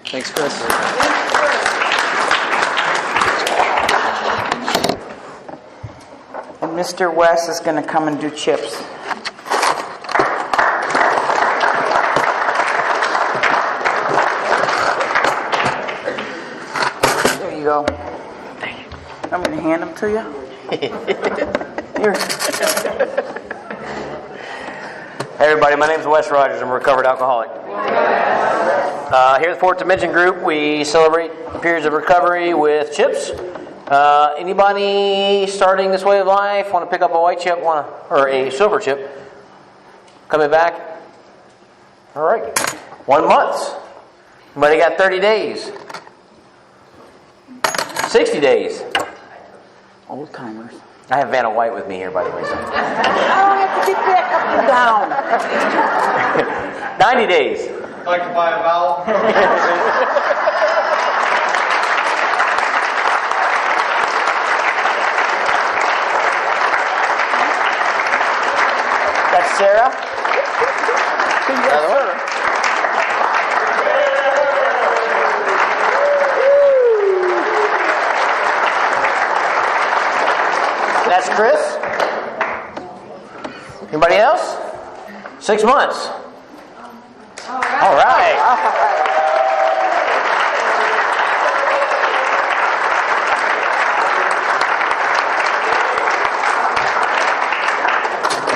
Thanks, Chris. And Mr. West is going to come and do chips. There you go. I'm going to hand them to you. Here. Hey everybody, my name is Wes Rogers. I'm a recovered alcoholic. Here at the Fourth Dimension Group, we celebrate periods of recovery with chips. Anybody starting this way of life want to pick up a white chip, or a silver chip? Coming back? All right. 1 month. Anybody got 30 days? 60 days. Old timers. I have Vanna White with me here, by the way. So. I don't have to get back up and down. 90 days. I'd like to buy a vowel. That's Sarah. Another one. That's Chris. Anybody else? 6 months. All right.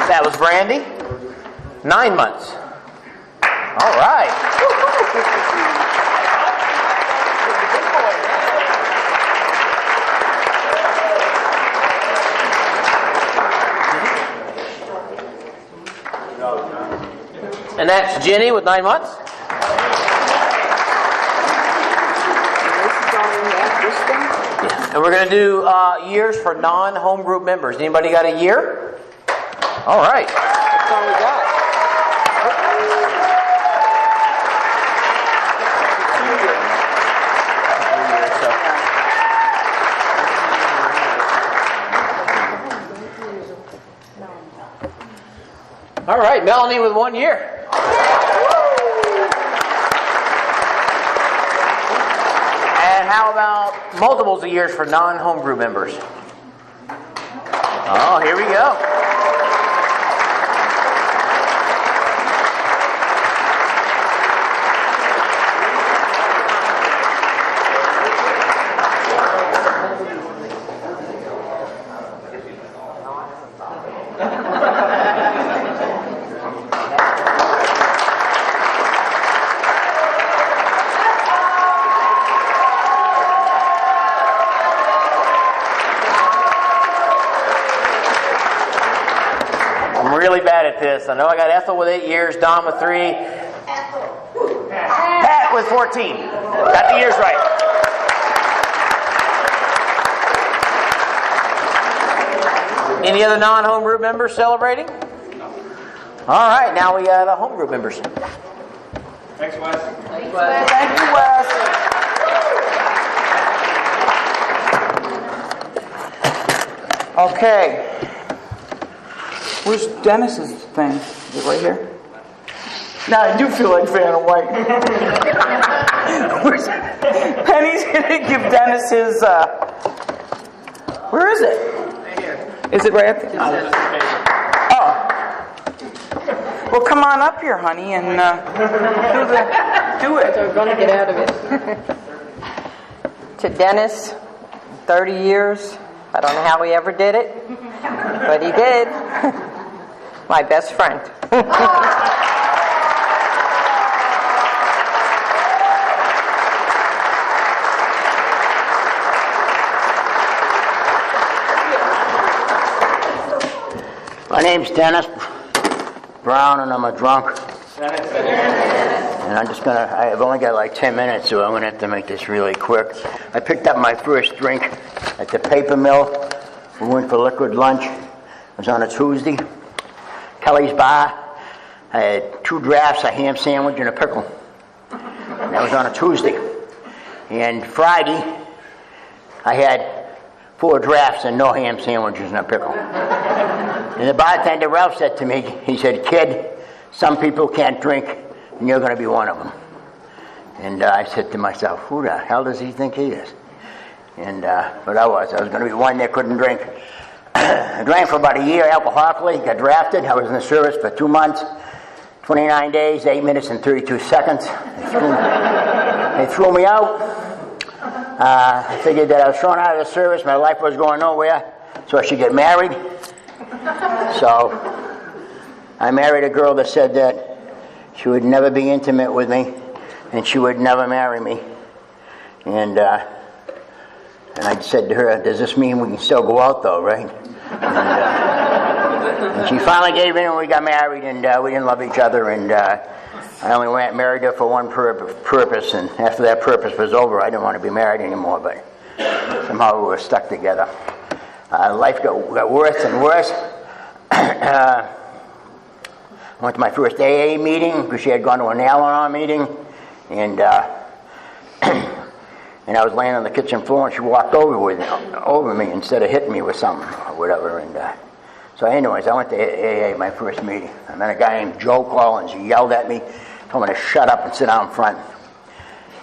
That was Brandy. 9 months. All right. And that's Jenny with 9 months. And we're going to do years for non-home group members. Anybody got a year? All right. That's all we got. All right, Melanie with 1 year. And how about multiples of years for non-home group members? Oh, here we go. Really bad at this. I know I got Ethel with 8 years, Don with 3, Pat with 14. Got the years right. Any other non-home group members celebrating? All right, now we got home group members. Thanks, Wes. Thank you, Wes. Okay. Where's Dennis's thing? Is it right here? No, I do feel like Vanna White. Penny's gonna give Dennis his. Where is it? Right here. Is it right up there? Oh. Well, come on up here, honey, and do it. So we're going to get out of it. To Dennis, 30 years. I don't know how he ever did it, but he did. My best friend. My name's Dennis Brown, and I'm a drunk. And I've only got like 10 minutes, so I'm going to have to make this really quick. I picked up my first drink at the paper mill. We went for liquid lunch. It was on a Tuesday. Kelly's Bar. I had 2 drafts, a ham sandwich, and a pickle. And that was on a Tuesday. And Friday, I had 4 drafts and no ham sandwiches and a pickle. And the bartender, Ralph, said to me, he said, "Kid, some people can't drink, and you're going to be one of them." And I said to myself, who the hell does he think he is? And but I was going to be one that couldn't drink. I drank for about a year alcoholically, got drafted. I was in the service for 2 months, 29 days, 8 minutes and 32 seconds. They threw me out. I figured that I was thrown out of the service, my life was going nowhere, so I should get married. So I married a girl that said that she would never be intimate with me and she would never marry me. And I said to her, does this mean we can still go out though, right? And she finally gave in and we got married, and we didn't love each other, and I only married her for one purpose, and after that purpose was over, I didn't want to be married anymore, but somehow we were stuck together. Life got worse and worse. I went to my first AA meeting because she had gone to an Al-Anon meeting, and and I was laying on the kitchen floor, and she walked over me instead of hitting me with something or whatever. And so anyways, I went to AA, my first meeting. I met a guy named Joe Collins. He yelled at me, told me to shut up and sit down front.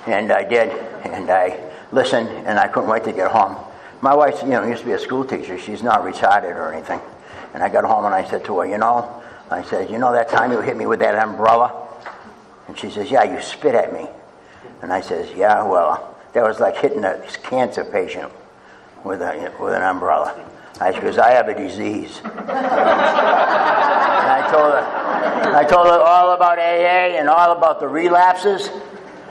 And I did, and I listened, and I couldn't wait to get home. My wife, used to be a school teacher. She's not retarded or anything. And I got home, and I said to her, I said, that time you hit me with that umbrella? And she says, yeah, you spit at me. And I says, yeah, well, that was like hitting a cancer patient with an umbrella. I said, because I have a disease. And I told her all about AA and all about the relapses.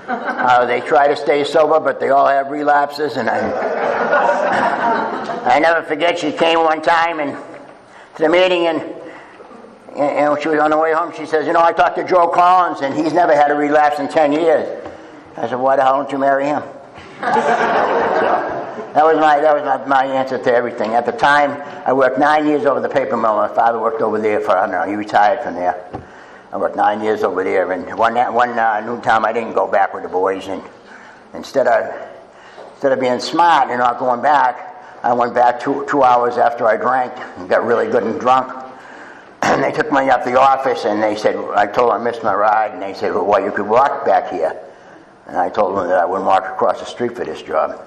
They try to stay sober, but they all have relapses. And I never forget, she came one time to the meeting, and when she was on the way home, she says, I talked to Joe Collins, and he's never had a relapse in 10 years. I said, why the hell don't you marry him? So that was my answer to everything. At the time, I worked 9 years over the paper mill. My father worked over there he retired from there. I worked 9 years over there, and one noontime I didn't go back with the boys, and instead of being smart and not going back, I went back 2 hours after I drank and got really good and drunk. And they took me up to the office, and they said, I told them I missed my ride, and they said, well, you could walk back here. And I told them that I wouldn't walk across the street for this job.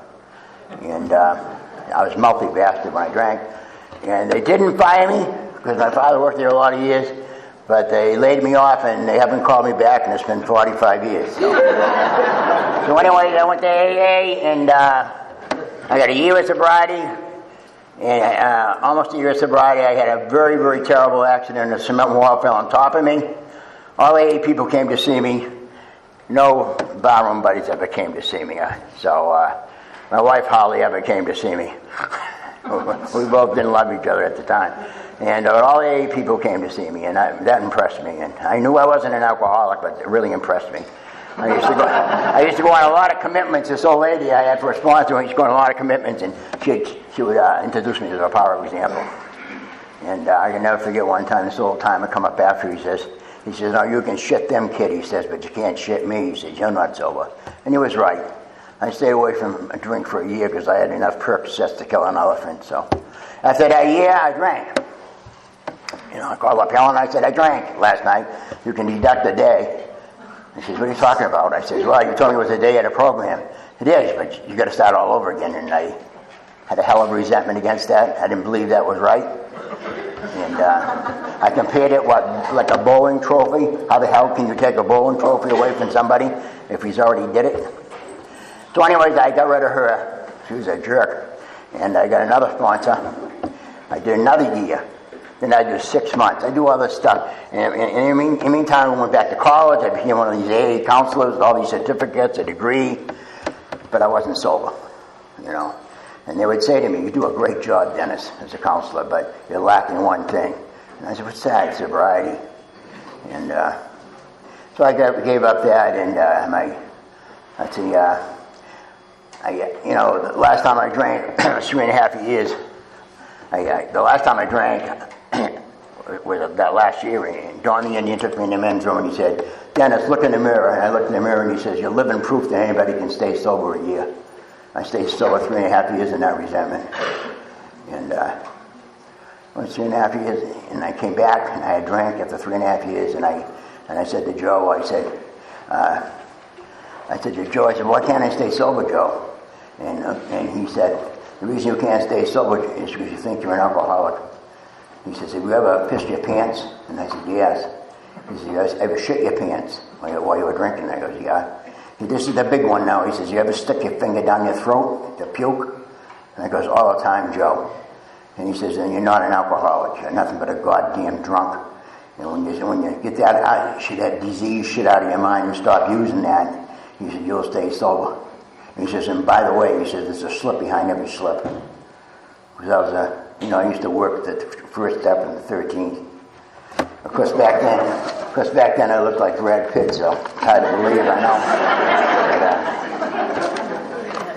And I was multi-bastard when I drank. And they didn't fire me, because my father worked there a lot of years, but they laid me off, and they haven't called me back, and it's been 45 years. So anyway, I went to AA, and I got a year of sobriety. And almost a year of sobriety, I had a very, very terrible accident. A cement wall fell on top of me. All AA people came to see me. No barroom buddies ever came to see me. So my wife hardly ever came to see me. We both didn't love each other at the time. And all AA people came to see me, and that impressed me. And I knew I wasn't an alcoholic, but it really impressed me. I used to go on a lot of commitments. This old lady I had for a sponsor, she used to go on a lot of commitments, and she would introduce me to a power example. And I can never forget one time, this old timer come up after, he says, no, you can shit them, kid, he says, but you can't shit me. He says, you're not sober. And he was right. I stayed away from a drink for a year because I had enough Percocets to kill an elephant. So after that year, I drank. I called up Helen, I said, I drank last night. You can deduct a day. And she says, what are you talking about? I said, well, you told me it was a day at a program. It is, but you got to start all over again. And I had a hell of a resentment against that. I didn't believe that was right. And I compared it like a bowling trophy. How the hell can you take a bowling trophy away from somebody if he's already did it? So anyways, I got rid of her. She was a jerk. And I got another sponsor. I did another year. Then I do 6 months. I do all this stuff. And in the meantime, I went back to college. I became one of these AA counselors with all these certificates, a degree. But I wasn't sober, And they would say to me, you do a great job, Dennis, as a counselor, but you're lacking one thing. And I said, what's that? Sobriety. And so I gave up that, and the last time I drank was 3.5 years. The last time I drank was that last year, and Don the Indian took me in the men's room, and he said, Dennis, look in the mirror. And I looked in the mirror, and he says, you're living proof that anybody can stay sober a year. I stayed sober 3.5 years in that resentment. And it was 3.5 years, and I came back, and I had drank after 3.5 years, and I said to Joe, I said, I said to Joe, I said, why can't I stay sober, Joe? And he said, the reason you can't stay sober is because you think you're an alcoholic. He says, have you ever pissed your pants? And I said, yes. He said, you ever shit your pants while you were drinking? I goes, yeah. This is the big one now. He says, you ever stick your finger down your throat to puke? And I goes, all the time, Joe. And he says, then you're not an alcoholic. You're nothing but a goddamn drunk. And when you get that disease shit out of your mind and stop using that, he said, you'll stay sober. And he says, and by the way, he says, there's a slip behind every slip. Because I used to work at the first step and the 13th. Of course, back then I looked like Brad Pitt, so hard to believe, I know.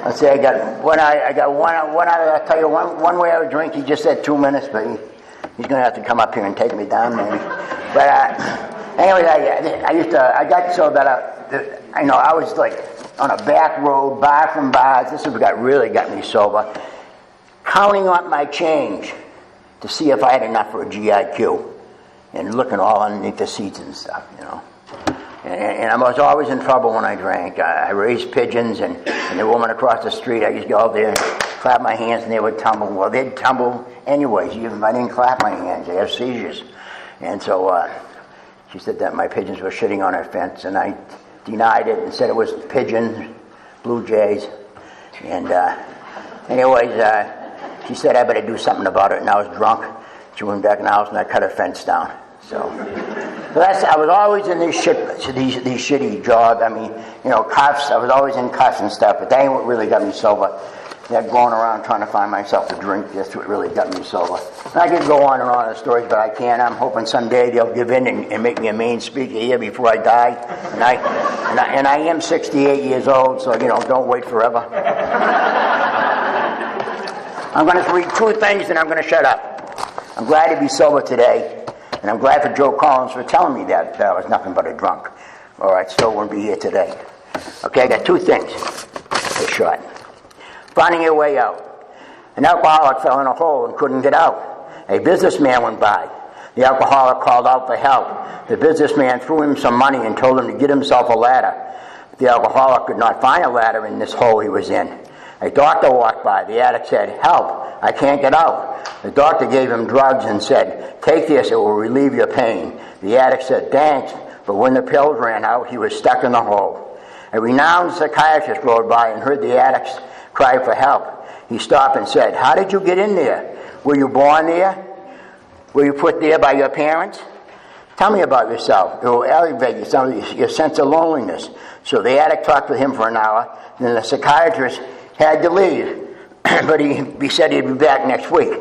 But, let's say I got one. I'll tell you one way I would drink. He just said 2 minutes, but he's going to have to come up here and take me down, maybe. But anyway, I got so that I was like on a back road, bar from bars. This is what really got me sober. Counting up my change to see if I had enough for a GIQ. And looking all underneath the seats and stuff, And I was always in trouble when I drank. I raised pigeons, and the woman across the street, I used to go out there and clap my hands, and they would tumble. Well, they'd tumble anyways, even if I didn't clap my hands. They have seizures. And so she said that my pigeons were shitting on her fence, and I denied it and said it was pigeons, blue jays. And she said I better do something about it, and I was drunk. She went back in the house, and I cut her fence down. So I was always in these shitty jobs. I mean, cuffs. I was always in cuffs and stuff, but that ain't what really got me sober. That going around trying to find myself a drink, that's what really got me sober. And I could go on and on the stories, but I can't. I'm hoping someday they'll give in and make me a main speaker here before I die. And I am 68 years old, so don't wait forever. I'm going to read 2 things, and I'm going to shut up. I'm glad to be sober today. And I'm glad for Joe Collins for telling me that I was nothing but a drunk. Or I still wouldn't be here today. Okay, I got 2 things. They're short. Finding your way out. An alcoholic fell in a hole and couldn't get out. A businessman went by. The alcoholic called out for help. The businessman threw him some money and told him to get himself a ladder. The alcoholic could not find a ladder in this hole he was in. A doctor walked by. The addict said, help, I can't get out. The doctor gave him drugs and said, take this, it will relieve your pain. The addict said, thanks, but when the pills ran out, he was stuck in the hole. A renowned psychiatrist rode by and heard the addict's cry for help. He stopped and said, how did you get in there? Were you born there? Were you put there by your parents? Tell me about yourself. It will elevate your sense of loneliness. So the addict talked with him for an hour, then the psychiatrist had to leave, but he said he'd be back next week.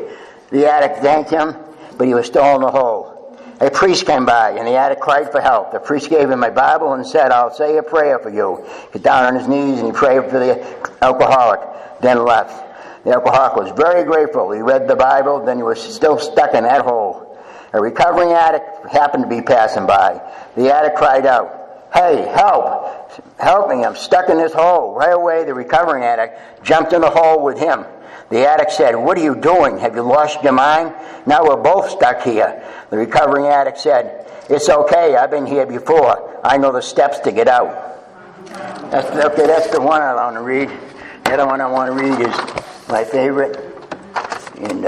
The addict thanked him, but he was still in the hole. A priest came by, and the addict cried for help. The priest gave him a Bible and said, I'll say a prayer for you. He got down on his knees, and he prayed for the alcoholic, then left. The alcoholic was very grateful. He read the Bible, then he was still stuck in that hole. A recovering addict happened to be passing by. The addict cried out, hey, help! Help me, I'm stuck in this hole. Right away, the recovering addict jumped in the hole with him. The addict said, what are you doing? Have you lost your mind? Now we're both stuck here. The recovering addict said, it's okay, I've been here before. I know the steps to get out. That's the one I want to read. The other one I want to read is my favorite. And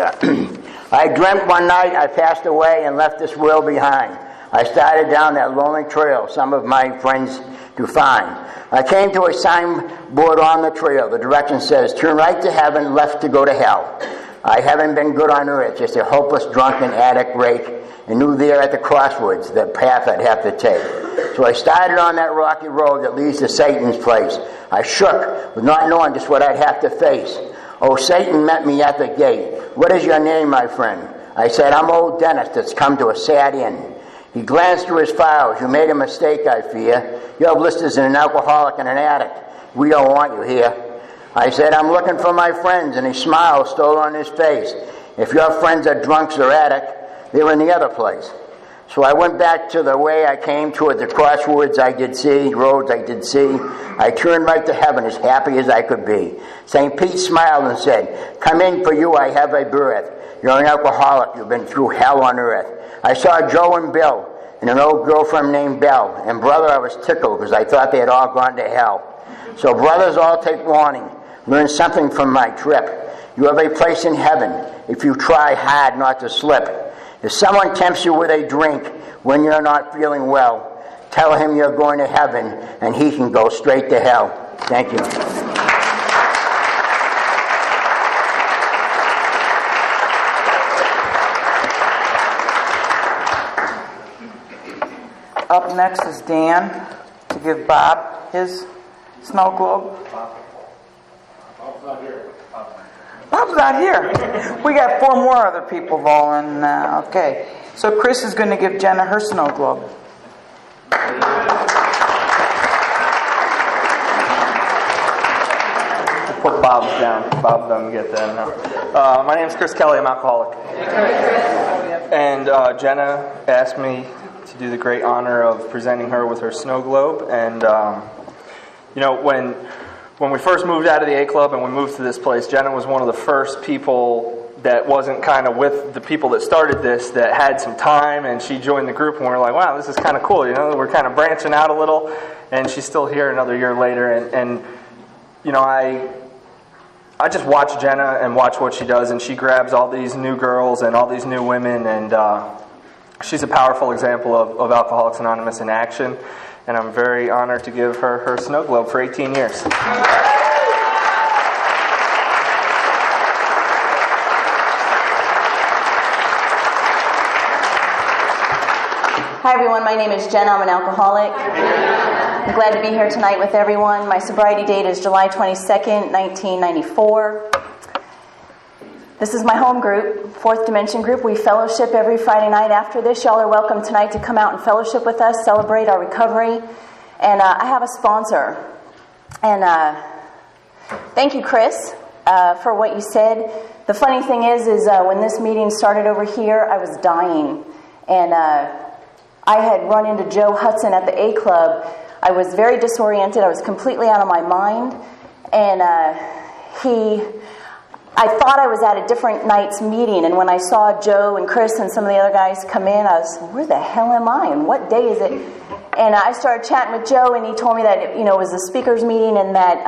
I dreamt one night I passed away and left this world behind. I started down that lonely trail some of my friends to find. I came to a signboard on the trail. The direction says, turn right to heaven, left to go to hell. I haven't been good on earth, just a hopeless, drunken addict rake, and knew there at the crossroads the path I'd have to take. So I started on that rocky road that leads to Satan's place. I shook with not knowing just what I'd have to face. Oh, Satan met me at the gate. What is your name, my friend? I said, I'm old Dennis that's come to a sad end. He glanced through his files. You made a mistake, I fear. You have listed as an alcoholic and an addict. We don't want you here. I said, I'm looking for my friends, and a smile stole on his face. If your friends are drunks or addicts, they're in the other place. So I went back to the way I came toward the crossroads I did see. I turned right to heaven as happy as I could be. St. Pete smiled and said, come in, for you I have a birth. You're an alcoholic. You've been through hell on earth. I saw Joe and Bill. and an old girlfriend named Belle. And brother, I was tickled because I thought they had all gone to hell. So brothers, all take warning. Learn something from my trip. You have a place in heaven if you try hard not to slip. If someone tempts you with a drink when you're not feeling well, tell him you're going to heaven and he can go straight to hell. Thank you. Up next is Dan to give Bob his snow globe. Bob's not here. We got 4 more other people volunteering. Okay. So Chris is going to give Jenna her snow globe. Put Bob's down. Bob doesn't get that now. My name's Chris Kelly. I'm alcoholic. And Jenna asked me to do the great honor of presenting her with her snow globe. And, when we first moved out of the A Club and we moved to this place, Jenna was one of the first people that wasn't kind of with the people that started this, that had some time, and she joined the group, and we were like, wow, this is kind of cool, we're kind of branching out a little, and she's still here another year later, and I just watch Jenna and watch what she does, and she grabs all these new girls and all these new women, and she's a powerful example of Alcoholics Anonymous in action. And I'm very honored to give her her snow globe for 18 years. Hi everyone, my name is Jen. I'm an alcoholic. I'm glad to be here tonight with everyone. My sobriety date is July 22nd, 1994. This is my home group, Fourth Dimension group. We fellowship every Friday night after this. Y'all are welcome tonight to come out and fellowship with us, celebrate our recovery. And I have a sponsor. And thank you, Chris, for what you said. The funny thing is when this meeting started over here, I was dying. And I had run into Joe Hudson at the A Club. I was very disoriented. I was completely out of my mind. And I thought I was at a different night's meeting, and when I saw Joe and Chris and some of the other guys come in, I was, where the hell am I, and what day is it? And I started chatting with Joe, and he told me that it was a speakers meeting, and that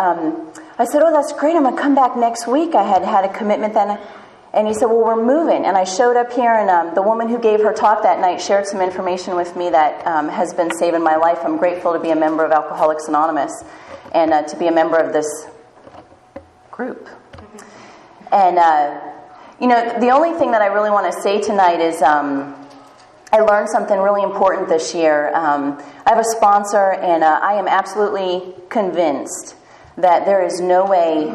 I said, oh, that's great, I'm going to come back next week. I had a commitment then. And he said, well, we're moving. And I showed up here, and the woman who gave her talk that night shared some information with me that has been saving my life. I'm grateful to be a member of Alcoholics Anonymous and to be a member of this group. And, the only thing that I really want to say tonight is I learned something really important this year. I have a sponsor, and I am absolutely convinced that there's no way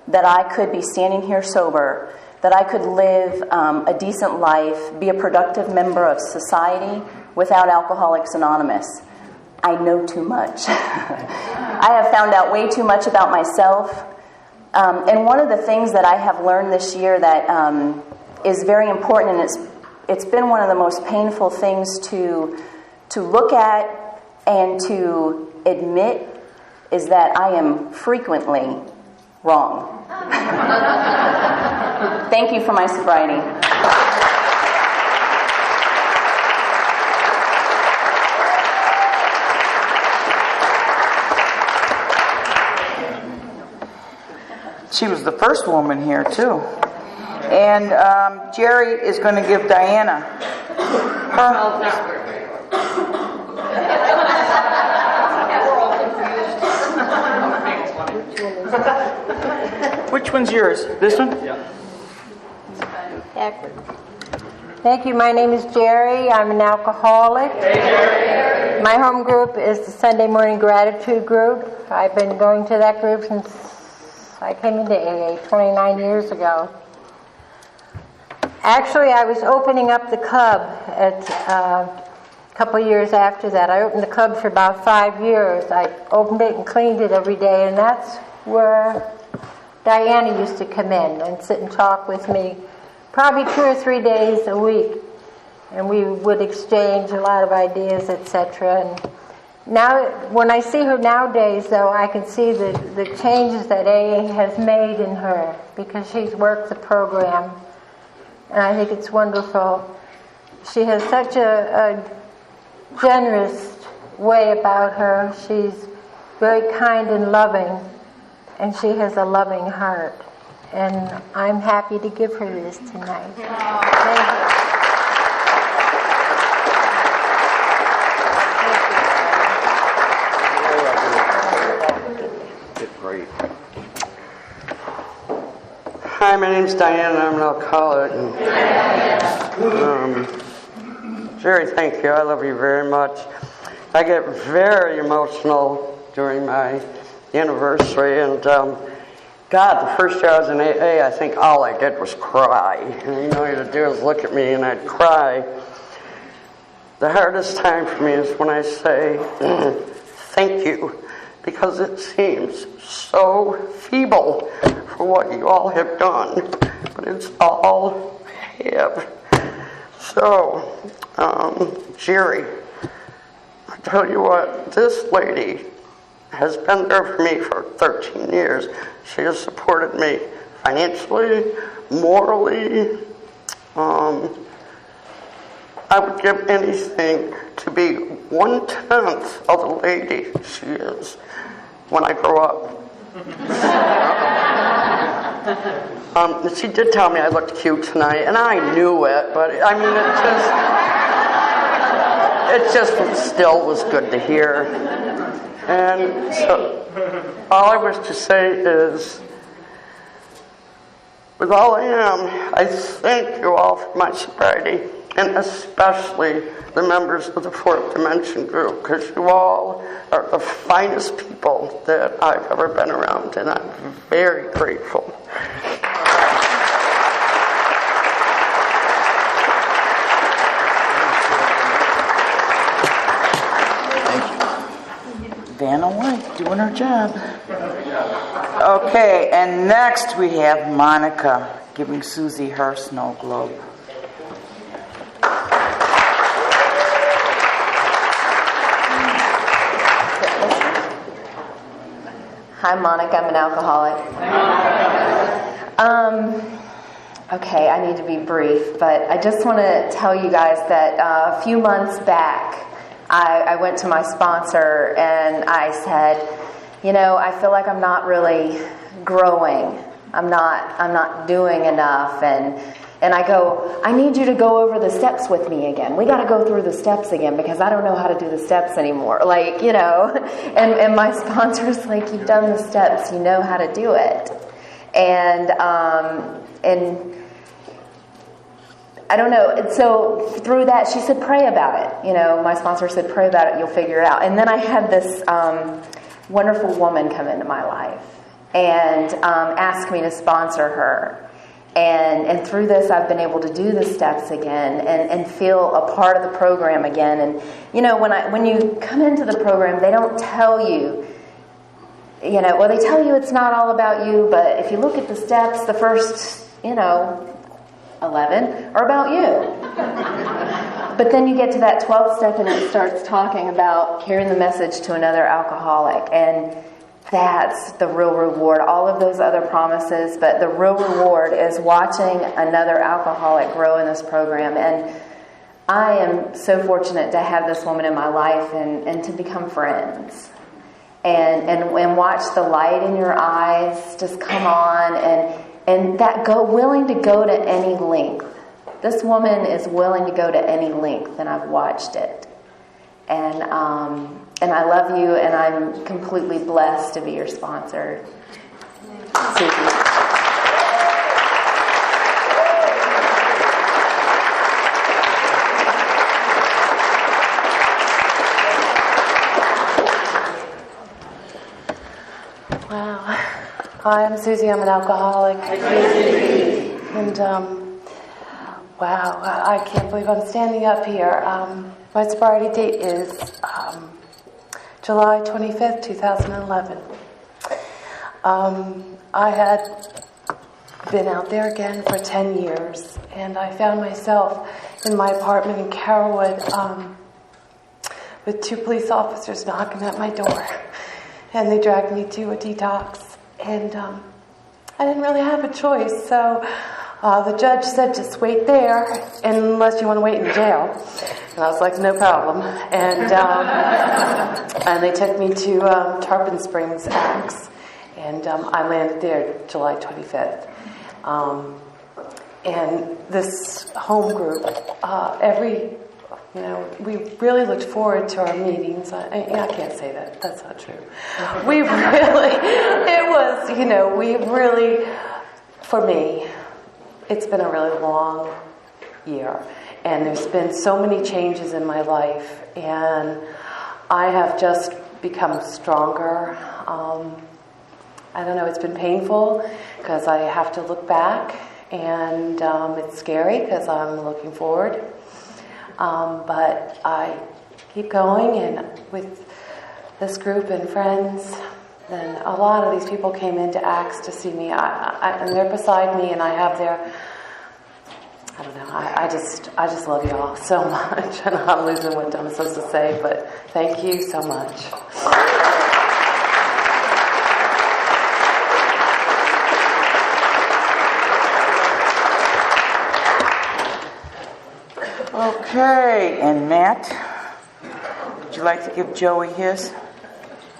that I could be standing here sober, that I could live a decent life, be a productive member of society without Alcoholics Anonymous. I know too much. I have found out way too much about myself. And one of the things that I have learned this year that is very important, and it's been one of the most painful things to look at and to admit, is that I am frequently wrong. Thank you for my sobriety. She was the first woman here, too. And Jerry is going to give Diana her. Which one's yours? This one? Yeah. Thank you. My name is Jerry. I'm an alcoholic. Hey, Jerry. My home group is the Sunday Morning Gratitude Group. I've been going to that group since I came into AA 29 years ago. Actually, I was opening up the club a couple years after that. I opened the club for about 5 years. I opened it and cleaned it every day, and that's where Diana used to come in and sit and talk with me probably 2 or 3 days a week. And we would exchange a lot of ideas, etc. And now, when I see her nowadays, though, I can see the changes that AA has made in her because she's worked the program. And I think it's wonderful. she has such a generous way about her. She's very kind and loving, and she has a loving heart. And I'm happy to give her this tonight. Thank you. Great. Hi, my name's Diane, and I'm an alcoholic. Jerry, thank you. I love you very much. I get very emotional during my anniversary, and God, the first year I was in AA, I think all I did was cry. And you know what you'd do is look at me and I'd cry. The hardest time for me is when I say, thank you, because it seems so feeble for what you all have done, but it's all I have. So, Jerry, I tell you what, this lady has been there for me for 13 years. She has supported me financially, morally. I would give anything to be 1/10 of the lady she is when I grow up. She did tell me I looked cute tonight, and I knew it, but I mean, it just still was good to hear. And so, all I wish to say is, with all I am, I thank you all for my sobriety, and especially the members of the Fourth Dimension group, because you all are the finest people that I've ever been around, and I'm very grateful. Vanna White doing her job. Okay, and next we have Monica giving Susie her snow globe. Hi, Monica. I'm an alcoholic. Okay, I need to be brief, but I just want to tell you guys that a few months back, I went to my sponsor and I said, you know, I feel like I'm not really growing. I'm not doing enough, and I go, I need you to go over the steps with me again. We got to go through the steps again because I don't know how to do the steps anymore. Like, you know, and my sponsor's like, you've done the steps, you know how to do it. And I don't know. And so through that, she said, pray about it. You know, my sponsor said, pray about it, you'll figure it out. And then I had this wonderful woman come into my life and ask me to sponsor her. And through this, I've been able to do the steps again and feel a part of the program again. And, you know, when you come into the program, they don't tell you, you know, well, they tell you it's not all about you, but if you look at the steps, the first, you know, 11 are about you. But then you get to that 12th step and it starts talking about carrying the message to another alcoholic. And that's the real reward. All of those other promises, but the real reward is watching another alcoholic grow in this program. And I am so fortunate to have this woman in my life and to become friends. And watch the light in your eyes just come on and that willing to go to any length. This woman is willing to go to any length, and I've watched it. And I love you, and I'm completely blessed to be your sponsor. Susie. Wow. Hi, I'm Susie. I'm an alcoholic. And, wow, I can't believe I'm standing up here. My sobriety date is July 25th, 2011. I had been out there again for 10 years, and I found myself in my apartment in Carrollwood with 2 police officers knocking at my door. And they dragged me to a detox. And I didn't really have a choice, so The judge said, just wait there unless you want to wait in jail. And I was like, no problem. And they took me to Tarpon Springs Axe. And I landed there July 25th. And this home group, we really looked forward to our meetings. I can't say that. That's not true. For me, it's been a really long year. And there's been so many changes in my life. And I have just become stronger. I don't know, it's been painful because I have to look back. And it's scary because I'm looking forward. But I keep going, and with this group and friends, and a lot of these people came into Acts to see me, and they're beside me, and I have their, I don't know, I just love you all so much, and I'm losing what I'm supposed to say, but thank you so much. Okay, and Matt, would you like to give Joey his?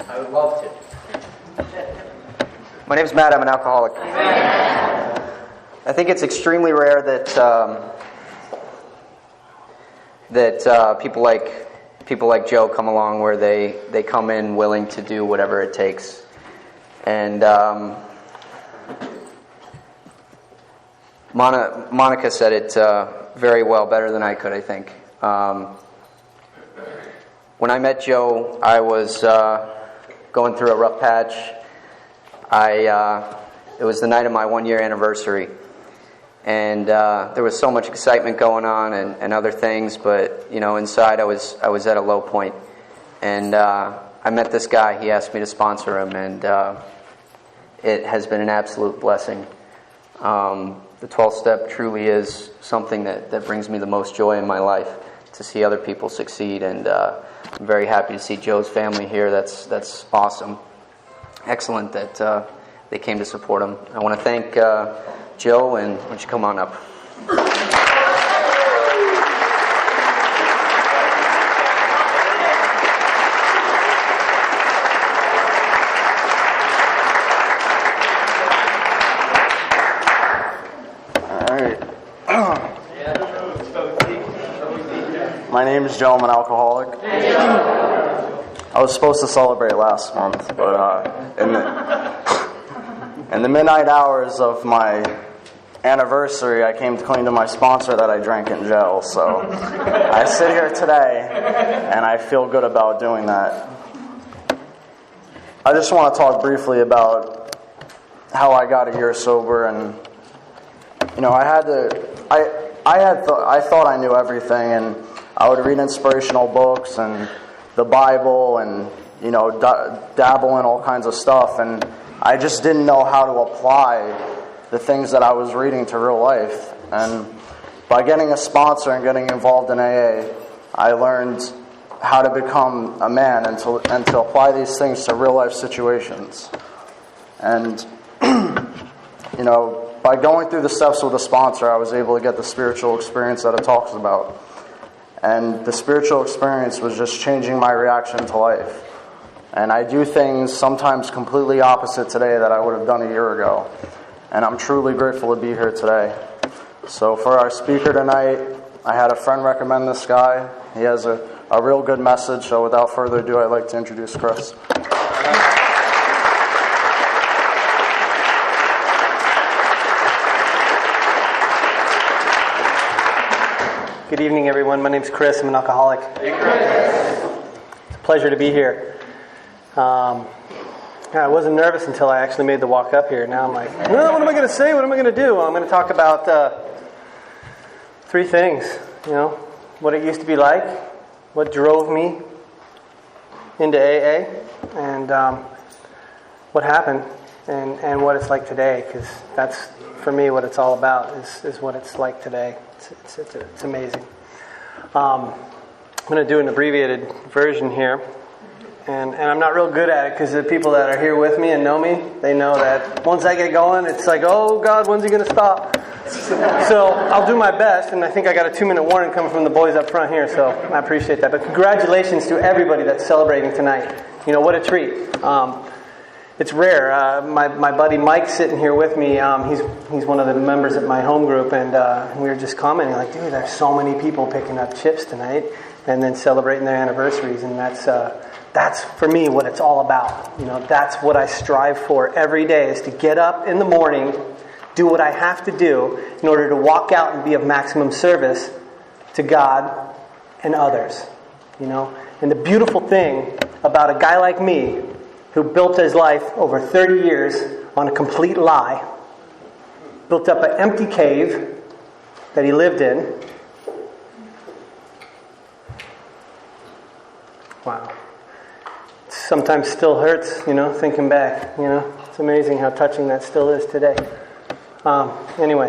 I would love to. My name's Matt. I'm an alcoholic. I think it's extremely rare that people like Joe come along where they come in willing to do whatever it takes. And Monica said it very well, better than I could, I think. When I met Joe, I was going through a rough patch. It was the night of my 1-year anniversary, and there was so much excitement going on and other things, but inside I was at a low point. And I met this guy. He asked me to sponsor him, and it has been an absolute blessing. The 12th step truly is something that brings me the most joy in my life, to see other people succeed, and I'm very happy to see Joe's family here. That's awesome. Excellent that they came to support him. I want to thank Joe, and why don't you come on up. My name is Joe. I'm an alcoholic. I was supposed to celebrate last month, but in the midnight hours of my anniversary, I came clean to my sponsor that I drank in jail. So I sit here today, and I feel good about doing that. I just want to talk briefly about how I got a year sober, and I thought I knew everything, and I would read inspirational books and the Bible and, dabble in all kinds of stuff. And I just didn't know how to apply the things that I was reading to real life. And by getting a sponsor and getting involved in AA, I learned how to become a man and to apply these things to real life situations. And, by going through the steps with a sponsor, I was able to get the spiritual experience that it talks about. And the spiritual experience was just changing my reaction to life. And I do things sometimes completely opposite today that I would have done a year ago. And I'm truly grateful to be here today. So for our speaker tonight, I had a friend recommend this guy. He has a real good message. So without further ado, I'd like to introduce Chris. Good evening, everyone. My name's Chris. I'm an alcoholic. Hey, Chris. It's a pleasure to be here. I wasn't nervous until I actually made the walk up here. Now I'm like, well, what am I going to say? What am I going to do? Well, I'm going to talk about 3 things. What it used to be like, what drove me into AA, and what happened, and what it's like today. Because that's, for me, what it's all about is what it's like today. It's amazing. I'm going to do an abbreviated version here, and I'm not real good at it because the people that are here with me and know me, they know that once I get going, it's like, oh God, when's he going to stop? So I'll do my best, and I think I got a 2-minute warning coming from the boys up front here, so I appreciate that. But congratulations to everybody that's celebrating tonight. You know, what a treat. It's rare. My buddy Mike's sitting here with me. He's one of the members at my home group, and we were just commenting like, dude, there's so many people picking up chips tonight and then celebrating their anniversaries, and that's for me what it's all about. You know, that's what I strive for every day, is to get up in the morning, do what I have to do in order to walk out and be of maximum service to God and others. You know, and the beautiful thing about a guy like me, who built his life over 30 years on a complete lie, built up an empty cave that he lived in. Wow. Sometimes still hurts, you know, thinking back. You know, it's amazing how touching that still is today. Anyway,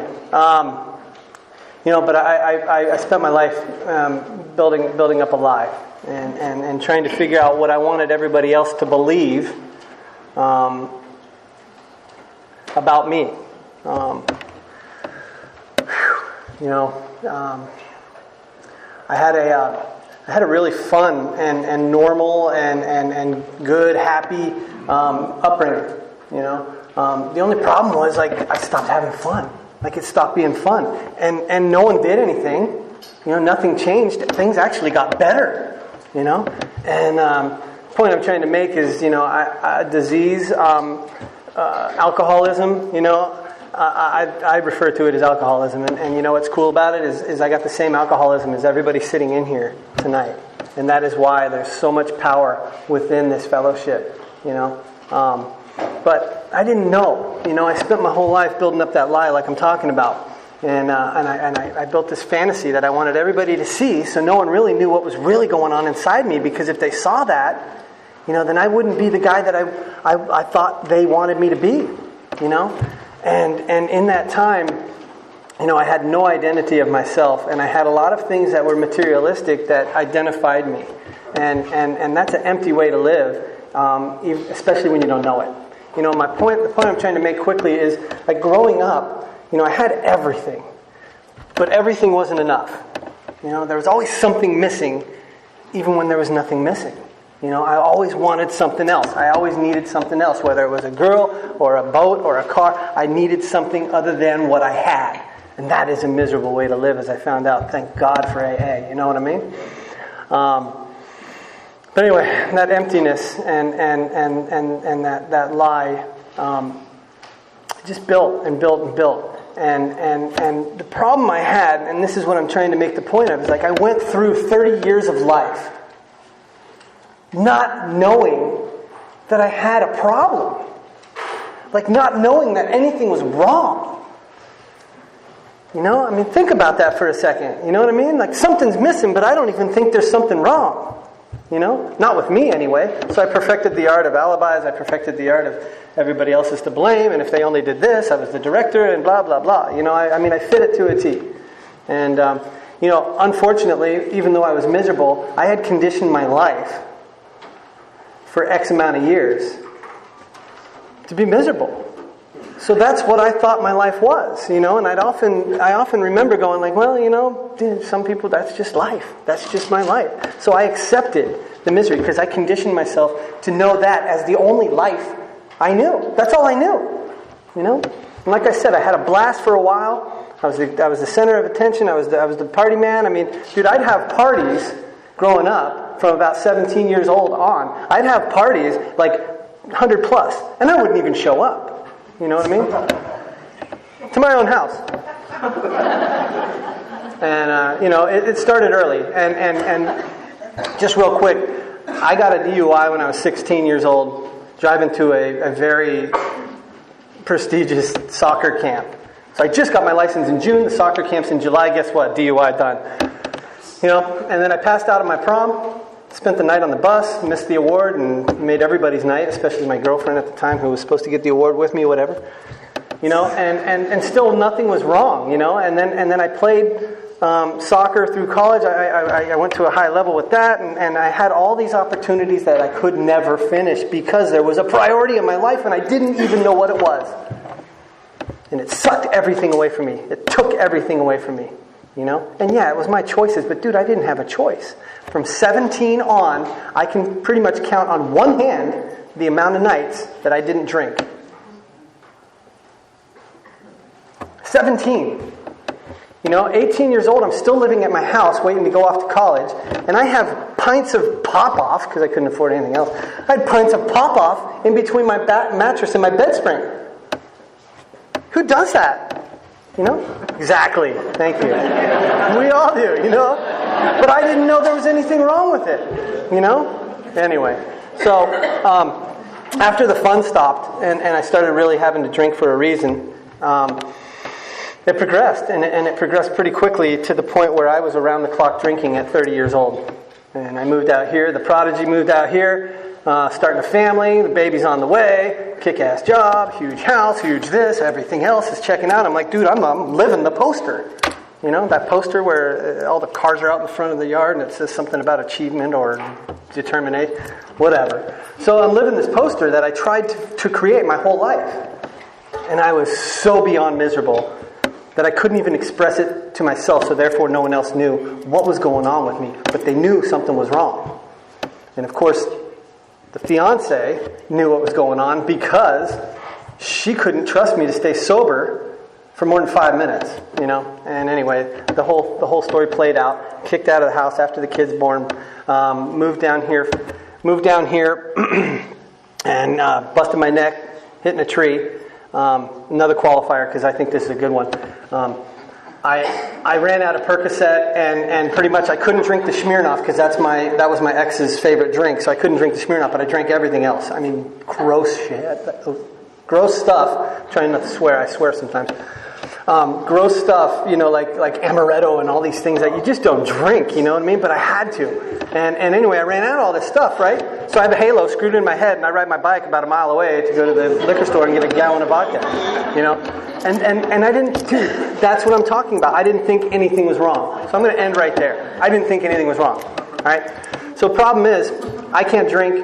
you know, but I spent my life building up a lie. And trying to figure out what I wanted everybody else to believe about me. You know, I had a really fun and normal and good, happy upbringing. You know, the only problem was like I stopped having fun. Like it stopped being fun, and no one did anything. You know, nothing changed. Things actually got better. You know, and the point I'm trying to make is, you know, disease, alcoholism. You know, I refer to it as alcoholism, and you know what's cool about it is I got the same alcoholism as everybody sitting in here tonight, and that is why there's so much power within this fellowship. You know, but I didn't know. You know, I spent my whole life building up that lie, like I'm talking about. And I built this fantasy that I wanted everybody to see, so no one really knew what was really going on inside me, because if they saw that, you know, then I wouldn't be the guy that I thought they wanted me to be, you know? And in that time, you know, I had no identity of myself, and I had a lot of things that were materialistic that identified me. And that's an empty way to live, especially when you don't know it. You know, the point I'm trying to make quickly is, like, growing up, you know, I had everything, but everything wasn't enough. You know, there was always something missing, even when there was nothing missing. You know, I always wanted something else. I always needed something else, whether it was a girl or a boat or a car. I needed something other than what I had. And that is a miserable way to live, as I found out. Thank God for AA. You know what I mean? But anyway, that emptiness and that lie just built and built and built. And the problem I had, and this is what I'm trying to make the point of, is like I went through 30 years of life not knowing that I had a problem. Like not knowing that anything was wrong. You know, I mean, think about that for a second. You know what I mean? Like something's missing, but I don't even think there's something wrong. You know? Not with me anyway. So I perfected the art of alibis. I perfected the art of everybody else is to blame. And if they only did this, I was the director and blah, blah, blah. You know, I mean, I fit it to a T. And, you know, unfortunately, even though I was miserable, I had conditioned my life for X amount of years to be miserable. So that's what I thought my life was, you know, and I often remember going like, well, you know, some people, that's just life. That's just my life. So I accepted the misery because I conditioned myself to know that as the only life I knew. That's all I knew, you know. And like I said, I had a blast for a while. I was the center of attention. I was the party man. I mean, dude, I'd have parties growing up from about 17 years old on. I'd have parties like 100 plus, and I wouldn't even show up. You know what I mean? To my own house. And, you know, it started early. And just real quick, I got a DUI when I was 16 years old, driving to a very prestigious soccer camp. So I just got my license in June. The soccer camp's in July. Guess what? DUI done. You know, and then I passed out of my prom. Spent the night on the bus, missed the award, and made everybody's night, especially my girlfriend at the time who was supposed to get the award with me, whatever. You know, and still nothing was wrong, you know. And then I played soccer through college. I went to a high level with that, and I had all these opportunities that I could never finish because there was a priority in my life and I didn't even know what it was. And it sucked everything away from me. It took everything away from me, you know? And yeah, it was my choices, but dude, I didn't have a choice. From 17 on, I can pretty much count on one hand the amount of nights that I didn't drink. 17. You know, 18 years old, I'm still living at my house waiting to go off to college, and I have pints of pop-off, because I couldn't afford anything else. I had pints of pop-off in between my mattress and my bed spring. Who does that? You know? Exactly. Thank you. We all do, you know? But I didn't know there was anything wrong with it, you know? Anyway, so after the fun stopped and I started really having to drink for a reason, it progressed, and it progressed pretty quickly to the point where I was around the clock drinking at 30 years old. And I moved out here, the prodigy moved out here, starting a family, the baby's on the way, kick-ass job, huge house, huge this, everything else is checking out. I'm like, dude, I'm living the poster. You know, that poster where all the cars are out in the front of the yard and it says something about achievement or determination, whatever. So I'm living this poster that I tried to create my whole life. And I was so beyond miserable that I couldn't even express it to myself, so therefore no one else knew what was going on with me. But they knew something was wrong. And of course, the fiance knew what was going on because she couldn't trust me to stay sober for more than 5 minutes, you know. And anyway, the whole story played out. Kicked out of the house after the kid's born. Moved down here, and busted my neck hitting a tree. Another qualifier, because I think this is a good one. I ran out of Percocet, and pretty much I couldn't drink the Smirnoff because that was my ex's favorite drink. So I couldn't drink the Smirnoff, but I drank everything else. I mean, gross shit, gross stuff. I'm trying not to swear. I swear sometimes. Gross stuff, you know, like amaretto and all these things that you just don't drink, you know what I mean? But I had to. And anyway, I ran out of all this stuff, right? So I have a halo screwed in my head, and I ride my bike about a mile away to go to the liquor store and get a gallon of vodka, you know? And I didn't, dude, that's what I'm talking about. I didn't think anything was wrong. So I'm going to end right there. I didn't think anything was wrong, all right? So the problem is, I can't drink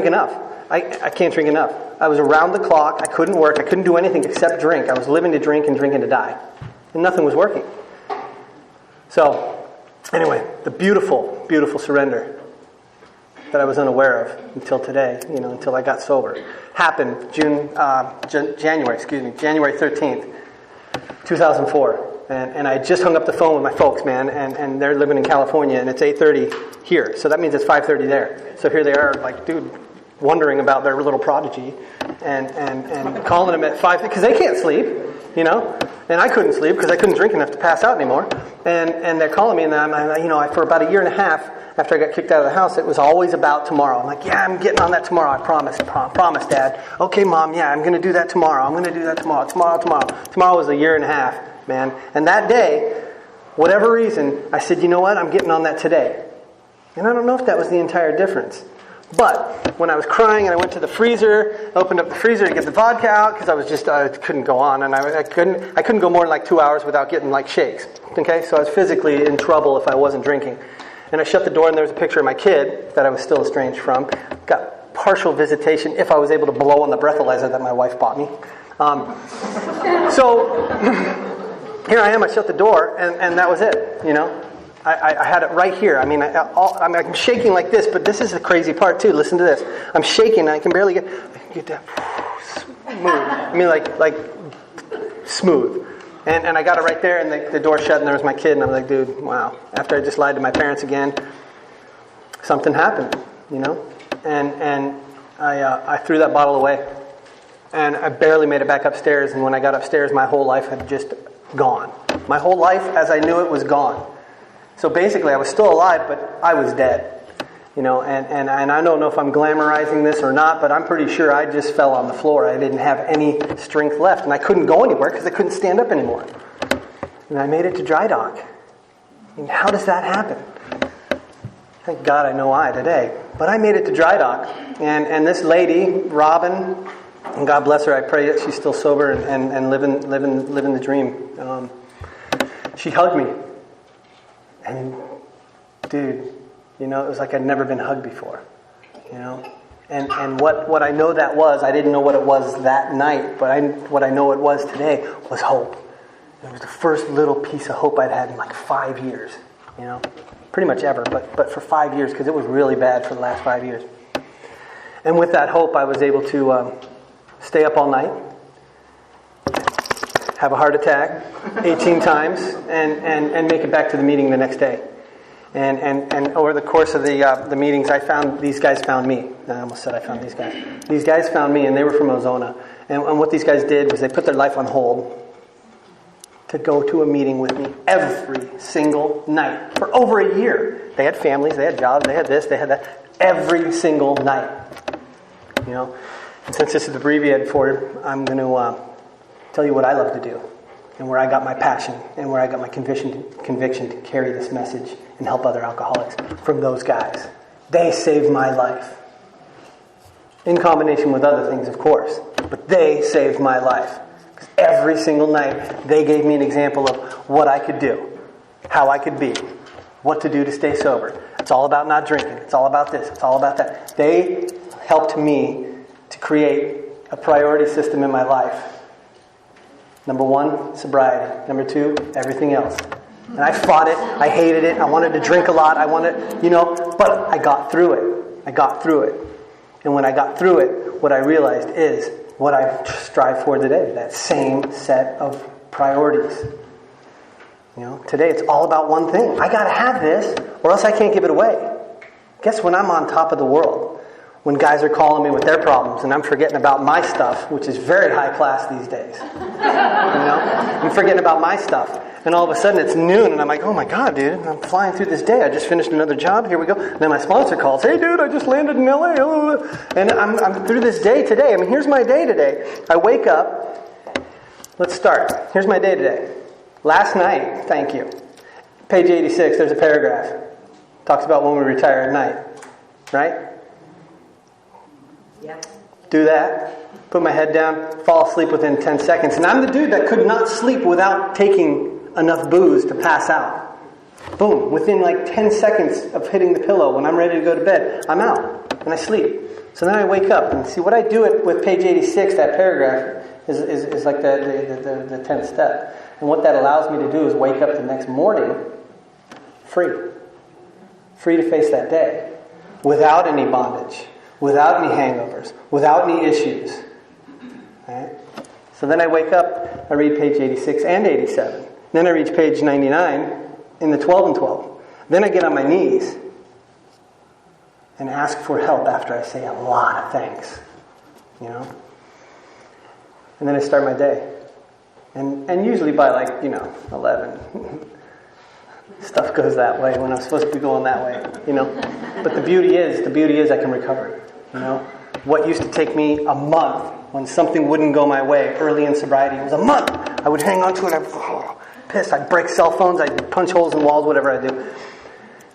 enough. I can't drink enough. I was around the clock. I couldn't work. I couldn't do anything except drink. I was living to drink and drinking to die. And nothing was working. So, anyway, the beautiful, beautiful surrender that I was unaware of until today, you know, until I got sober, happened January 13th, 2004. And I just hung up the phone with my folks, man, and they're living in California, and it's 8:30 here. So that means it's 5:30 there. So here they are, like, dude, wondering about their little prodigy and calling them at 5 because they can't sleep, you know, and I couldn't sleep because I couldn't drink enough to pass out anymore, and they're calling me, and I'm, you know, for about a year and a half after I got kicked out of the house, it was always about tomorrow. I'm like, yeah, I'm getting on that tomorrow. I promise, Dad. Okay, Mom, yeah, I'm going to do that tomorrow. I'm going to do that tomorrow. Tomorrow was a year and a half, man, and that day, whatever reason, I said, you know what, I'm getting on that today, and I don't know if that was the entire difference. But when I was crying and I went to the freezer, opened up the freezer to get the vodka out because I couldn't go on, and I couldn't go more than like 2 hours without getting like shakes. Okay, so I was physically in trouble if I wasn't drinking. And I shut the door, and there was a picture of my kid that I was still estranged from. Got partial visitation if I was able to blow on the breathalyzer that my wife bought me. So here I am. I shut the door, and that was it. You know. I had it right here. I mean, I'm shaking like this, but this is the crazy part too. Listen to this. I'm shaking. I can barely get that smooth. I mean, like smooth. And I got it right there, and the door shut, and there was my kid, and I'm like, dude, wow. After I just lied to my parents again, something happened, you know. And I threw that bottle away, and I barely made it back upstairs. And when I got upstairs, my whole life had just gone. My whole life, as I knew it, was gone. So basically, I was still alive, but I was dead, you know, and I don't know if I'm glamorizing this or not, but I'm pretty sure I just fell on the floor. I didn't have any strength left, and I couldn't go anywhere because I couldn't stand up anymore. And I made it to dry dock. I mean, how does that happen? Thank God I know why today. But I made it to dry dock, and this lady, Robin, and God bless her, I pray that she's still sober and living the dream. She hugged me. And, dude, you know, it was like I'd never been hugged before, you know. And what I know that was, I didn't know what it was that night, but what I know it was today was hope. It was the first little piece of hope I'd had in like 5 years, pretty much ever, but for 5 years, because it was really bad for the last 5 years. And with that hope, I was able to stay up all night, have a heart attack 18 times, and make it back to the meeting the next day. And over the course of the meetings, these guys found me. I almost said I found these guys. These guys found me, and they were from Ozona. And what these guys did was they put their life on hold to go to a meeting with me every single night for over a year. They had families, they had jobs, they had this, they had that, every single night. And since this is the abbreviated for it, I'm going to tell you what I love to do, and where I got my passion, and where I got my conviction to carry this message and help other alcoholics from those guys. They saved my life. In combination with other things, of course. But they saved my life. Because every single night, they gave me an example of what I could do, how I could be, what to do to stay sober. It's all about not drinking. It's all about this. It's all about that. They helped me to create a priority system in my life. Number 1, sobriety. Number 2, everything else. And I fought it. I hated it. I wanted to drink a lot. But I got through it. I got through it. And when I got through it, what I realized is what I strive for today. That same set of priorities. Today it's all about one thing. I got to have this, or else I can't give it away. Guess when I'm on top of the world? When guys are calling me with their problems and I'm forgetting about my stuff, which is very high class these days. I'm forgetting about my stuff. And all of a sudden it's noon and I'm like, oh my God, dude, I'm flying through this day. I just finished another job. Here we go. And then my sponsor calls, hey dude, I just landed in LA. And I'm through this day today. Here's my day today. I wake up. Let's start. Here's my day today. Last night, thank you. Page 86, there's a paragraph. Talks about when we retire at night. Right? Do that, put my head down, fall asleep within 10 seconds. And I'm the dude that could not sleep without taking enough booze to pass out. Boom, within like 10 seconds of hitting the pillow, when I'm ready to go to bed, I'm out and I sleep. So then I wake up and see what I do with page 86, that paragraph, is like the 10th step. And what that allows me to do is wake up the next morning free. Free to face that day without any bondage. Without any hangovers, without any issues. Right? So then I wake up, I read page 86 and 87. Then I reach page 99 in the 12 and 12. Then I get on my knees and ask for help after I say a lot of thanks. And then I start my day. And usually by 11. Stuff goes that way when I'm supposed to be going that way, But the beauty is I can recover. What used to take me a month when something wouldn't go my way early in sobriety, it was a month. I would hang on to it, pissed. I'd break cell phones, I'd punch holes in walls, whatever I do.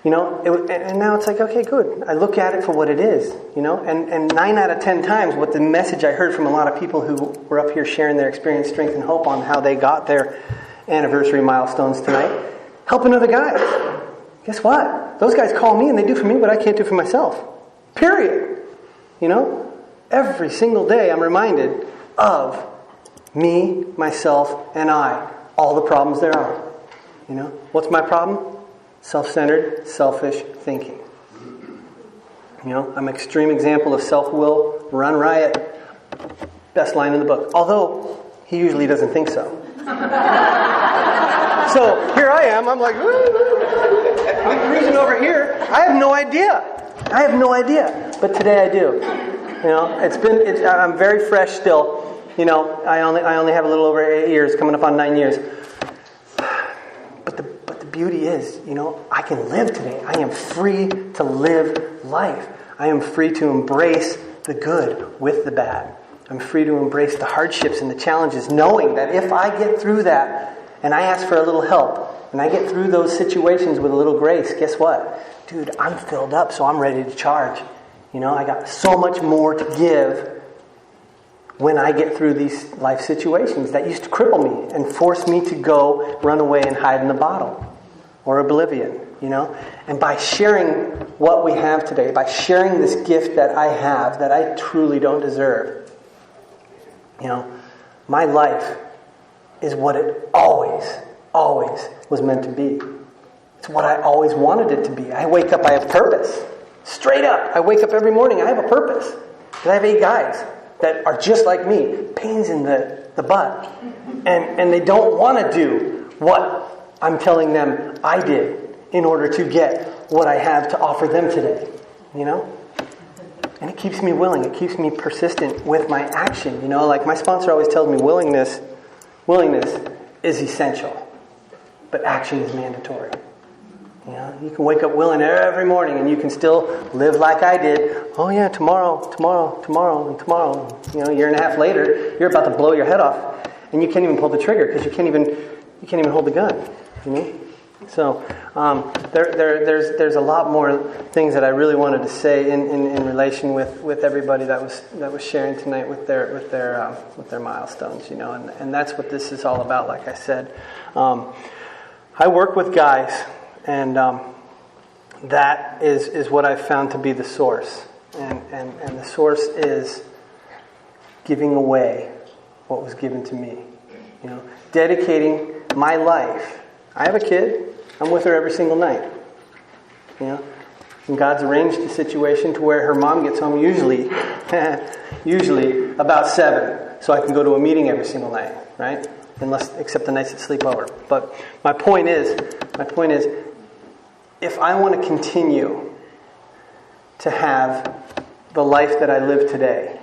And now it's like, okay, good. I look at it for what it is, And 9 out of 10 times, what the message I heard from a lot of people who were up here sharing their experience, strength, and hope on how they got their anniversary milestones tonight, helping other guys. Guess what? Those guys call me and they do for me what I can't do for myself. Period. Every single day I'm reminded of me, myself, and I. All the problems there are. What's my problem? Self-centered, selfish thinking. I'm an extreme example of self-will, run riot. Best line in the book. Although, he usually doesn't think so. So here I am, I'm like, I'm cruising over here. I have no idea. But today I do. I'm very fresh still. I only have a little over 8 years, coming up on 9 years. But the beauty is, I can live today. I am free to live life. I am free to embrace the good with the bad. I'm free to embrace the hardships and the challenges, knowing that if I get through that, and I ask for a little help, and I get through those situations with a little grace, guess what? Dude, I'm filled up, so I'm ready to charge. I got so much more to give when I get through these life situations that used to cripple me and force me to go run away and hide in the bottle or oblivion you know? And by sharing what we have today, by sharing this gift that I have that I truly don't deserve, you know, my life is what it always was meant to be. It's what I always wanted it to be. I wake up, I have purpose. Straight up, I wake up every morning, I have a purpose. And I have 8 guys that are just like me, pains in the butt. And they don't want to do what I'm telling them I did in order to get what I have to offer them today. You know? And it keeps me willing. It keeps me persistent with my action. You know, like my sponsor always tells me willingness is essential. But action is mandatory. You know, you can wake up willing every morning and you can still live like I did. Oh yeah, tomorrow. You know, a year and a half later, you're about to blow your head off. And you can't even pull the trigger because you can't even hold the gun. You know? So there's a lot more things that I really wanted to say in relation with everybody that was sharing tonight with their milestones, you know, and that's what this is all about. Like I said, I work with guys, and that is what I've found to be the source, and the source is giving away what was given to me, you know, dedicating my life. I have a kid. I'm with her every single night. You know, and God's arranged the situation to where her mom gets home usually about 7, so I can go to a meeting every single night, right? Except the nights that sleep over. But my point is, if I want to continue to have the life that I live today,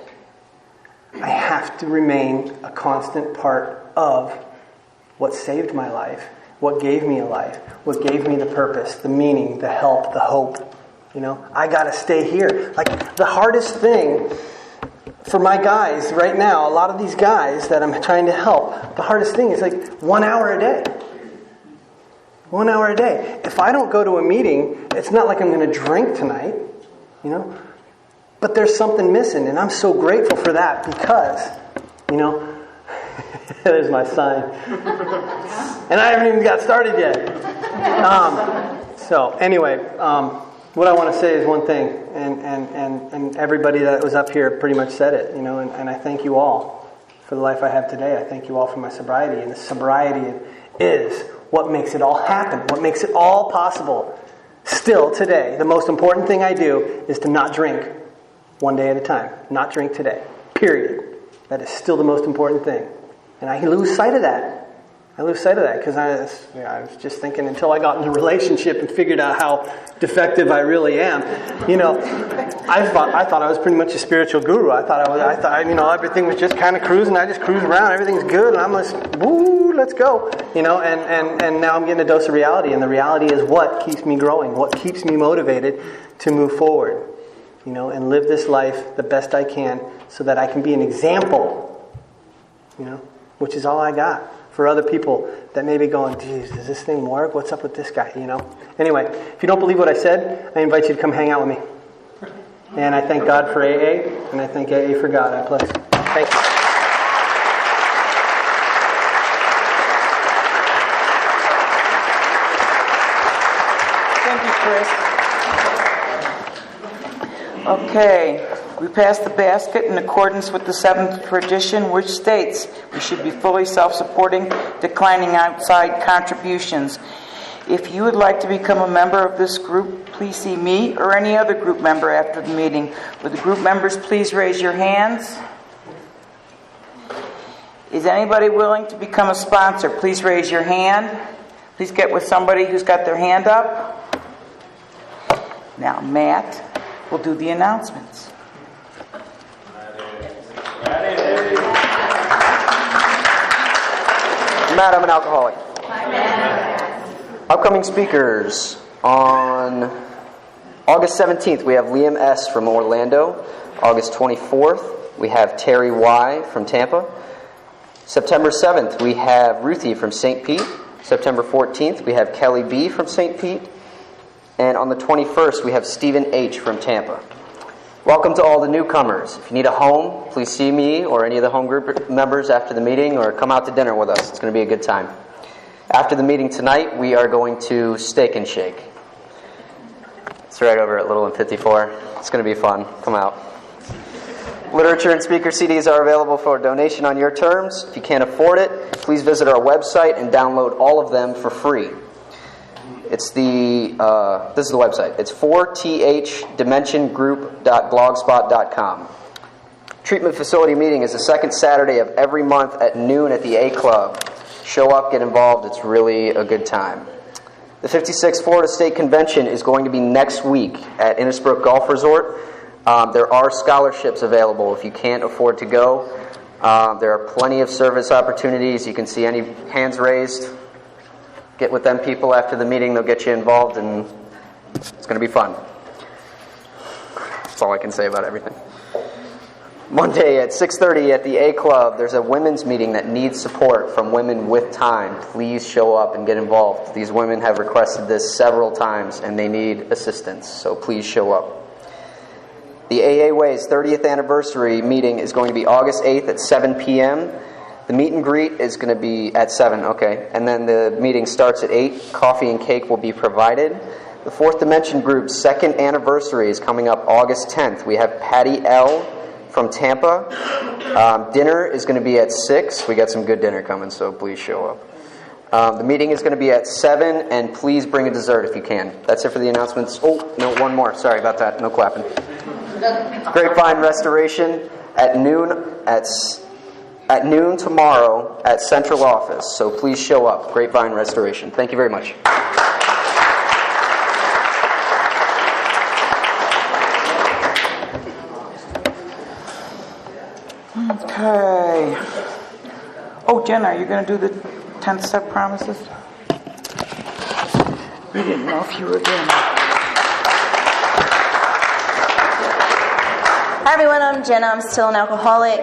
I have to remain a constant part of what saved my life, what gave me a life, what gave me the purpose, the meaning, the help, the hope. You know, I got to stay here. Like, the hardest thing for my guys right now, a lot of these guys that I'm trying to help, the hardest thing is like 1 hour a day. 1 hour a day. If I don't go to a meeting, it's not like I'm going to drink tonight, you know. But there's something missing, and I'm so grateful for that because, you know, there's my sign. And I haven't even got started yet. So anyway, what I want to say is one thing, and everybody that was up here pretty much said it, you know, and I thank you all for the life I have today. I thank you all for my sobriety, and the sobriety is what makes it all happen, what makes it all possible. Still today, the most important thing I do is to not drink one day at a time. Not drink today. Period. That is still the most important thing. And I lose sight of that. Because I was just thinking until I got into a relationship and figured out how defective I really am. You know, I thought I was pretty much a spiritual guru. I thought you know, everything was just kind of cruising. I just cruise around. Everything's good, and I'm just woo, let's go. You know, and now I'm getting a dose of reality, and the reality is what keeps me growing, what keeps me motivated to move forward. You know, and live this life the best I can, so that I can be an example. You know, which is all I got for other people that may be going, geez, does this thing work? What's up with this guy? You know. Anyway, if you don't believe what I said, I invite you to come hang out with me. And I thank God for AA, and I thank AA for God. I bless. Thanks. Thank you, Chris. Okay, we passed the basket in accordance with the 7th tradition, which states we should be fully self-supporting, declining outside contributions. If you would like to become a member of this group, please see me or any other group member after the meeting. Would the group members please raise your hands? Is anybody willing to become a sponsor? Please raise your hand. Please get with somebody who's got their hand up. Now, Matt will do the announcements. Matt, I'm an alcoholic. Upcoming speakers. On August 17th, we have Liam S. from Orlando. August 24th, we have Terry Y. from Tampa. September 7th, we have Ruthie from St. Pete. September 14th, we have Kelly B. from St. Pete. And on the 21st, we have Stephen H. from Tampa. Welcome to all the newcomers. If you need a home, please see me or any of the home group members after the meeting, or come out to dinner with us. It's going to be a good time. After the meeting tonight, we are going to Steak and Shake. It's right over at Little and 54. It's going to be fun. Come out. Literature and speaker CDs are available for donation on your terms. If you can't afford it, please visit our website and download all of them for free. It's this is the website. It's 4thdimensiongroup.blogspot.com. Treatment facility meeting is the second Saturday of every month at noon at the A Club. Show up, get involved. It's really a good time. The 56th Florida State Convention is going to be next week at Innisbrook Golf Resort. There are scholarships available if you can't afford to go. There are plenty of service opportunities. You can see any hands raised. Get with them people after the meeting. They'll get you involved, and it's going to be fun. That's all I can say about everything. Monday at 6:30 at the A Club, there's a women's meeting that needs support from women with time. Please show up and get involved. These women have requested this several times, and they need assistance, so please show up. The AA Way's 30th anniversary meeting is going to be August 8th at 7 p.m. The meet and greet is going to be at 7, okay. And then the meeting starts at 8. Coffee and cake will be provided. The Fourth Dimension Group's second anniversary is coming up August 10th. We have Patty L. from Tampa. Dinner is going to be at 6. We got some good dinner coming, so please show up. The meeting is going to be at 7, and please bring a dessert if you can. That's it for the announcements. Oh, no, one more. Sorry about that. No clapping. Grapevine Restoration at noon tomorrow at Central Office. So please show up. Grapevine Restoration. Thank you very much. Okay. Oh, Jen, are you going to do the 10-step promises? We didn't know if you were doing it. Hi everyone, I'm Jenna. I'm still an alcoholic.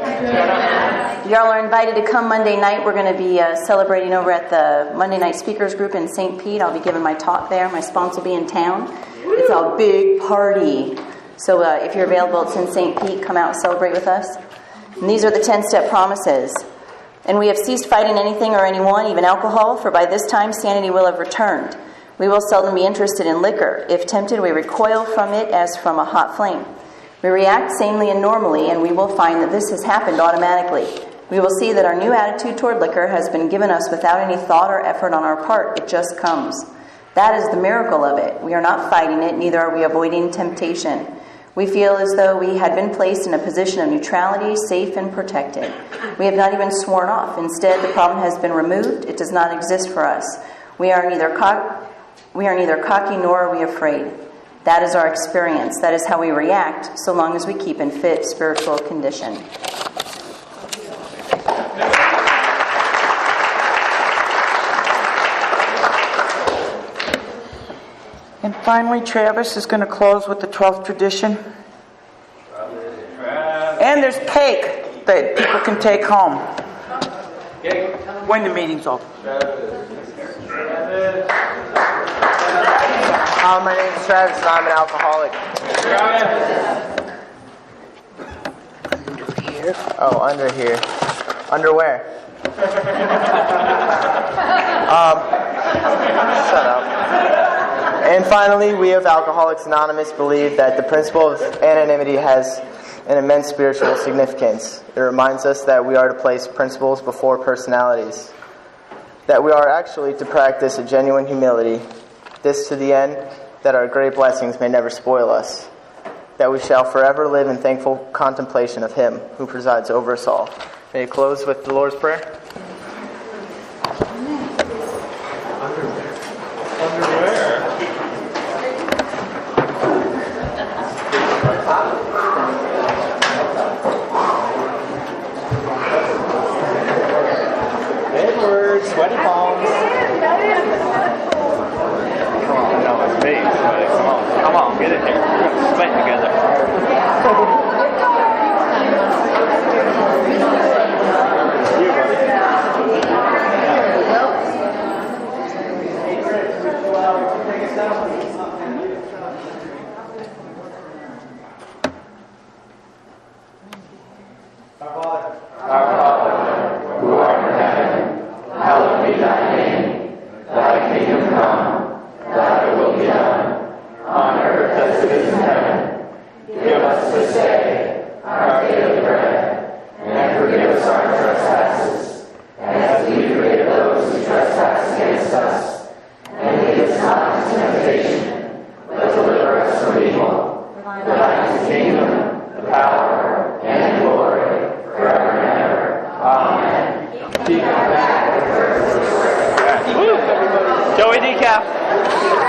Y'all are invited to come Monday night. We're going to be celebrating over at the Monday Night Speakers Group in St. Pete. I'll be giving my talk there. My sponsor will be in town. It's a big party. So if you're available, it's in St. Pete. Come out and celebrate with us. And these are the 10-step promises. And we have ceased fighting anything or anyone, even alcohol, for by this time sanity will have returned. We will seldom be interested in liquor. If tempted, we recoil from it as from a hot flame. We react sanely and normally, and we will find that this has happened automatically. We will see that our new attitude toward liquor has been given us without any thought or effort on our part. It just comes. That is the miracle of it. We are not fighting it, neither are we avoiding temptation. We feel as though we had been placed in a position of neutrality, safe and protected. We have not even sworn off. Instead, the problem has been removed. It does not exist for us. We are neither cocky nor are we afraid. That is our experience. That is how we react, so long as we keep in fit spiritual condition. And finally, Travis is going to close with the 12th tradition. And there's cake that people can take home when the meeting's over. My name's Travis, and I'm an alcoholic. Under here? Oh, under here. Under where? Shut up. And finally, we of Alcoholics Anonymous believe that the principle of anonymity has an immense spiritual significance. It reminds us that we are to place principles before personalities, that we are actually to practice a genuine humility, this to the end that our great blessings may never spoil us, that we shall forever live in thankful contemplation of Him who presides over us all. May I close with the Lord's Prayer? Edward, sweaty palms. Come on, no, it's me. Come on, get in here. We're going to sweat together. You, buddy. Our Father, who art in heaven, hallowed be thy name. Thy kingdom come, thy will be done, on earth as Decaf.